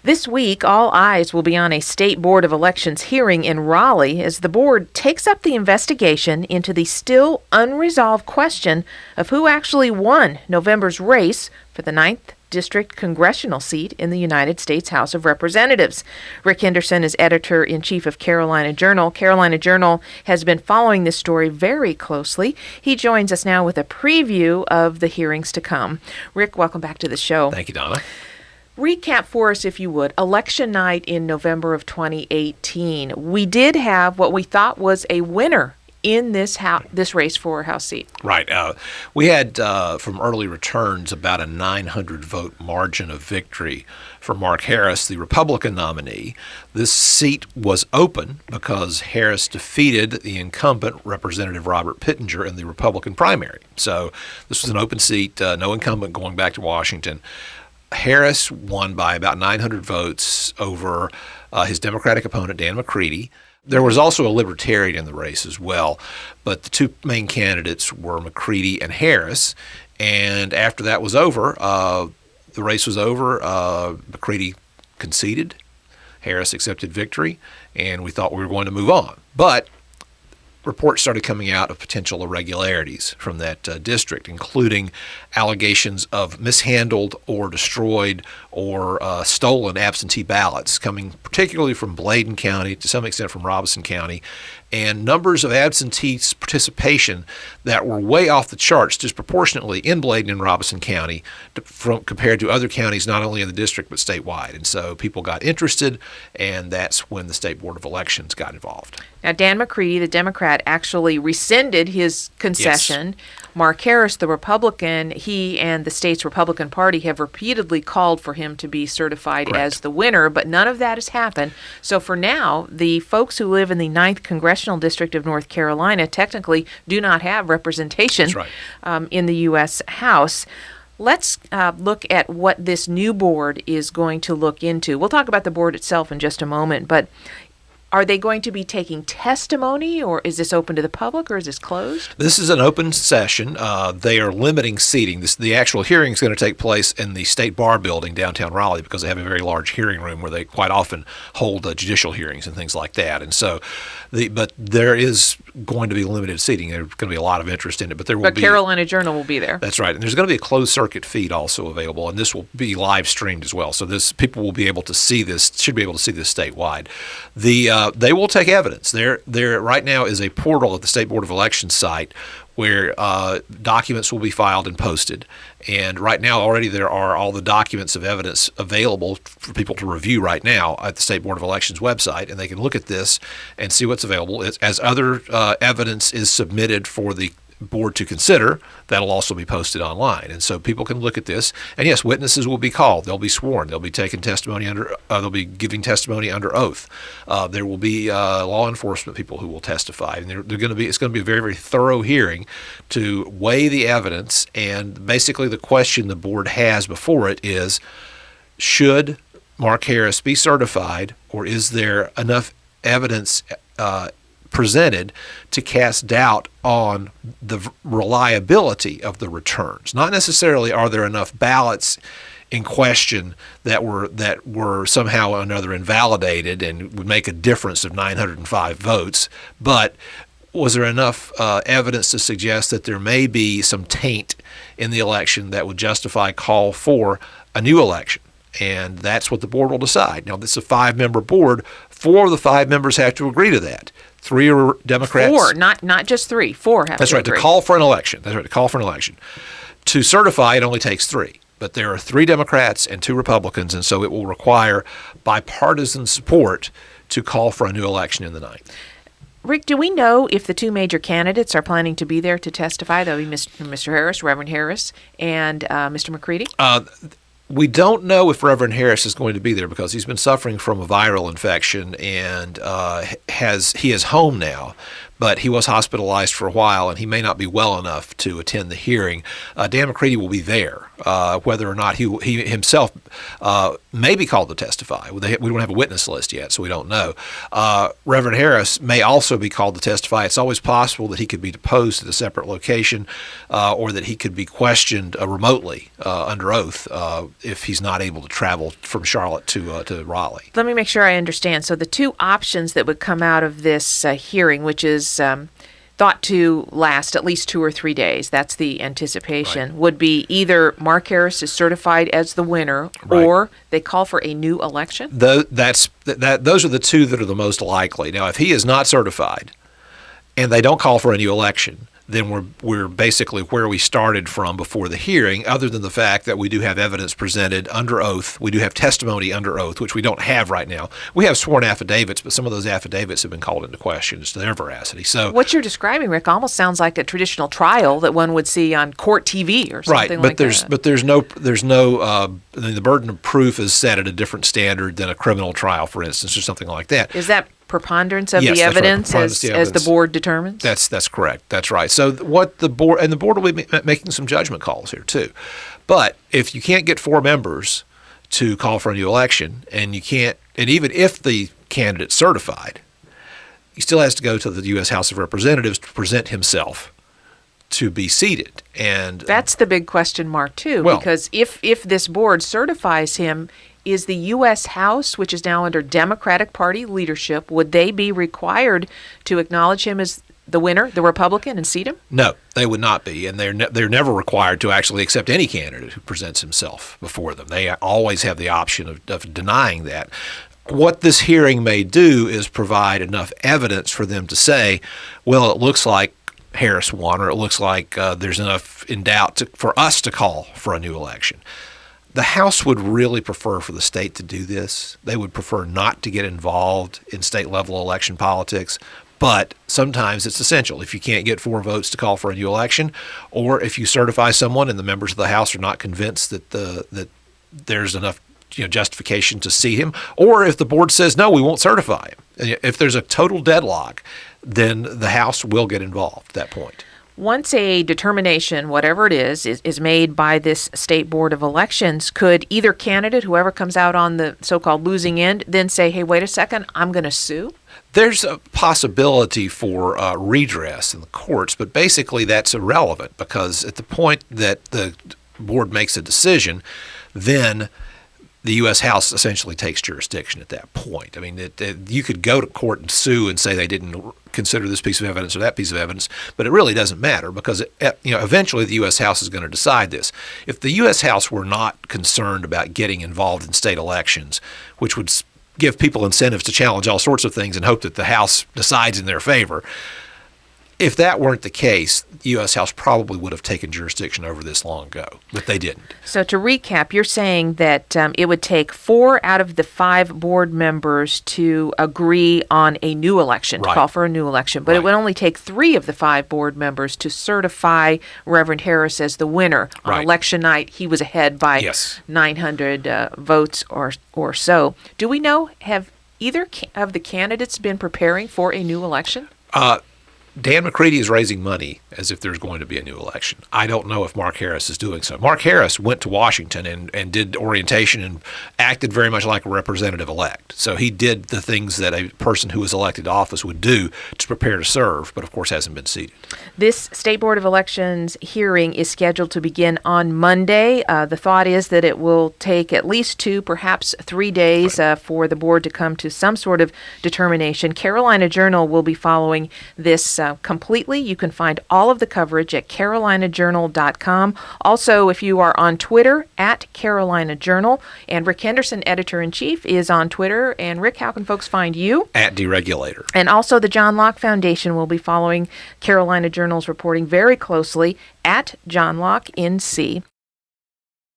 This week, all eyes will be on a state board of elections hearing in Raleigh as the board takes up the investigation into the still unresolved question of who actually won November's race for the 9th District congressional seat in the United States House of Representatives. Rick Henderson is editor-in-chief of Carolina Journal. Carolina Journal has been following this story very closely. He joins us now with a preview of the hearings to come. Rick, welcome back to the show. Thank you, Donna. Recap for us, if you would, election night in November of 2018. We did have what we thought was a winner in this race for a House seat. Right. We had, from early returns, about a 900-vote margin of victory for Mark Harris, the Republican nominee. This seat was open because Harris defeated the incumbent Representative Robert Pittenger in the Republican primary. So this was an open seat, no incumbent going back to Washington. Harris won by about 900 votes over his Democratic opponent, Dan McCready. There was also a Libertarian in the race as well, but the two main candidates were McCready and Harris. And after that was over, the race was over, McCready conceded, Harris accepted victory, and we thought we were going to move on. But reports started coming out of potential irregularities from that district, including allegations of mishandled or destroyed or stolen absentee ballots coming particularly from Bladen County, to some extent from Robeson County, and numbers of absentee participation that were way off the charts disproportionately in Bladen and Robeson County compared to other counties, not only in the district but statewide. And so people got interested, and that's when the State Board of Elections got involved. Now, Dan McCready, the Democrat, actually rescinded his concession. Yes. Mark Harris, the Republican, he and the state's Republican Party have repeatedly called for him to be certified Correct. as the winner, but none of that has happened. So for now, the folks who live in the 9th Congressional District of North Carolina technically do not have representation in the U.S. House. Let's look at what this new board is going to look into. We'll talk about the board itself in just a moment, but are they going to be taking testimony, or is this open to the public, or is this closed? This is an open session. They are limiting seating. The actual hearing is going to take place in the State Bar Building downtown Raleigh because they have a very large hearing room where they quite often hold judicial hearings and things like that. And so, but there is going to be limited seating. There's going to be a lot of interest in it, but there will be. But Carolina Journal will be there. That's right, and there's going to be a closed circuit feed also available, and this will be live streamed as well. So people will be able to see this. Should be able to see this statewide. They will take evidence. There right now is a portal at the State Board of Elections site where documents will be filed and posted. And right now already there are all the documents of evidence available for people to review right now at the State Board of Elections website, and they can look at this and see what's available. As other evidence is submitted for the board to consider, that'll also be posted online, and so people can look at this. And yes, witnesses will be called. They'll be sworn. They'll be taking testimony under. They'll be giving testimony under oath. There will be law enforcement people who will testify, and they're going to be. It's going to be a very, very thorough hearing to weigh the evidence. And basically, the question the board has before it is: should Mark Harris be certified, or is there enough evidence presented to cast doubt on the reliability of the returns? Not necessarily are there enough ballots in question that were somehow or another invalidated and would make a difference of 905 votes, but was there enough evidence to suggest that there may be some taint in the election that would justify call for a new election? And that's what the board will decide. Now, this is a 5-member board. 4 of the 5 members have to agree to that. 3 are Democrats. 4, not just 3. 4 have That's to right, agree. to call for an election. That's right, to call for an election. To certify, it only takes 3. But there are 3 Democrats and 2 Republicans, and so it will require bipartisan support to call for a new election in the 9th. Rick, do we know if the 2 major candidates are planning to be there to testify? That would be Mr. Harris, Reverend Harris, and Mr. McCready? We don't know if Reverend Harris is going to be there because he's been suffering from a viral infection and he is home now. but he was hospitalized for a while, and he may not be well enough to attend the hearing. Dan McCready will be there. Whether or not he himself may be called to testify. We don't have a witness list yet, so we don't know. Reverend Harris may also be called to testify. It's always possible that he could be deposed at a separate location, or that he could be questioned remotely under oath if he's not able to travel from Charlotte to Raleigh. Let me make sure I understand. So the two options that would come out of this hearing, which is thought to last at least 2 or 3 days, that's the anticipation, right, would be either Mark Harris is certified as the winner, right, or they call for a new election? Those are the two that are the most likely. Now, if he is not certified and they don't call for a new election, then we're basically where we started from before the hearing, other than the fact that we do have evidence presented under oath. We do have testimony under oath, which we don't have right now. We have sworn affidavits, but some of those affidavits have been called into question as to their veracity. So what you're describing, Rick, almost sounds like a traditional trial that one would see on court TV or something like that. But there's no the burden of proof is set at a different standard than a criminal trial, for instance, or something like that. Is that preponderance of Yes, the that's right. evidence, Preponderance of the as the evidence. board determines? That's correct. That's right. So what the board will be making some judgment calls here too. But if you can't get 4 members to call for a new election, and even if the candidate's certified, he still has to go to the U.S. House of Representatives to present himself to be seated. And that's the big question mark too, well, because if this board certifies him, is the U.S. House, which is now under Democratic Party leadership, would they be required to acknowledge him as the winner, the Republican, and seat him? No, they would not be, and they're never required to actually accept any candidate who presents himself before them. They always have the option of denying that. What this hearing may do is provide enough evidence for them to say, well, it looks like Harris won, or it looks like there's enough in doubt for us to call for a new election. The House would really prefer for the state to do this. They would prefer not to get involved in state-level election politics, but sometimes it's essential. If you can't get 4 votes to call for a new election, or if you certify someone and the members of the House are not convinced that there's enough justification to seat him, or if the board says, no, we won't certify him. If there's a total deadlock, then the House will get involved at that point. Once a determination, whatever it is made by this state board of elections, could either candidate, whoever comes out on the so-called losing end, then say, hey, wait a second, I'm going to sue? There's a possibility for redress in the courts, but basically that's irrelevant, because at the point that the board makes a decision, then the U.S. House essentially takes jurisdiction at that point. I mean, you could go to court and sue and say they didn't consider this piece of evidence or that piece of evidence, but it really doesn't matter, because eventually the U.S. House is going to decide this. If the U.S. House were not concerned about getting involved in state elections, which would give people incentives to challenge all sorts of things and hope that the House decides in their favor, if that weren't the case, the U.S. House probably would have taken jurisdiction over this long ago, but they didn't. So to recap, you're saying that it would take 4 out of the 5 board members to agree on a new election, to Right. call for a new election, but it Right. would only take 3 of the 5 board members to certify Reverend Harris as the winner. On Right. election night, he was ahead by Yes. 900 votes or so. Do we know, have either of the candidates been preparing for a new election? Dan McCready is raising money as if there's going to be a new election. I don't know if Mark Harris is doing so. Mark Harris went to Washington and did orientation and acted very much like a representative-elect. So he did the things that a person who is elected to office would do to prepare to serve, but of course hasn't been seated. This State Board of Elections hearing is scheduled to begin on Monday. The thought is that it will take at least 2, perhaps 3 days for the board to come to some sort of determination. Carolina Journal will be following this completely. You can find all of the coverage at carolinajournal.com. Also, if you are on Twitter, at Carolina Journal. And Rick Henderson, editor-in-chief, is on Twitter. And Rick, how can folks find you? At Deregulator. And also the John Locke Foundation will be following Carolina Journal's reporting very closely at John Locke NC.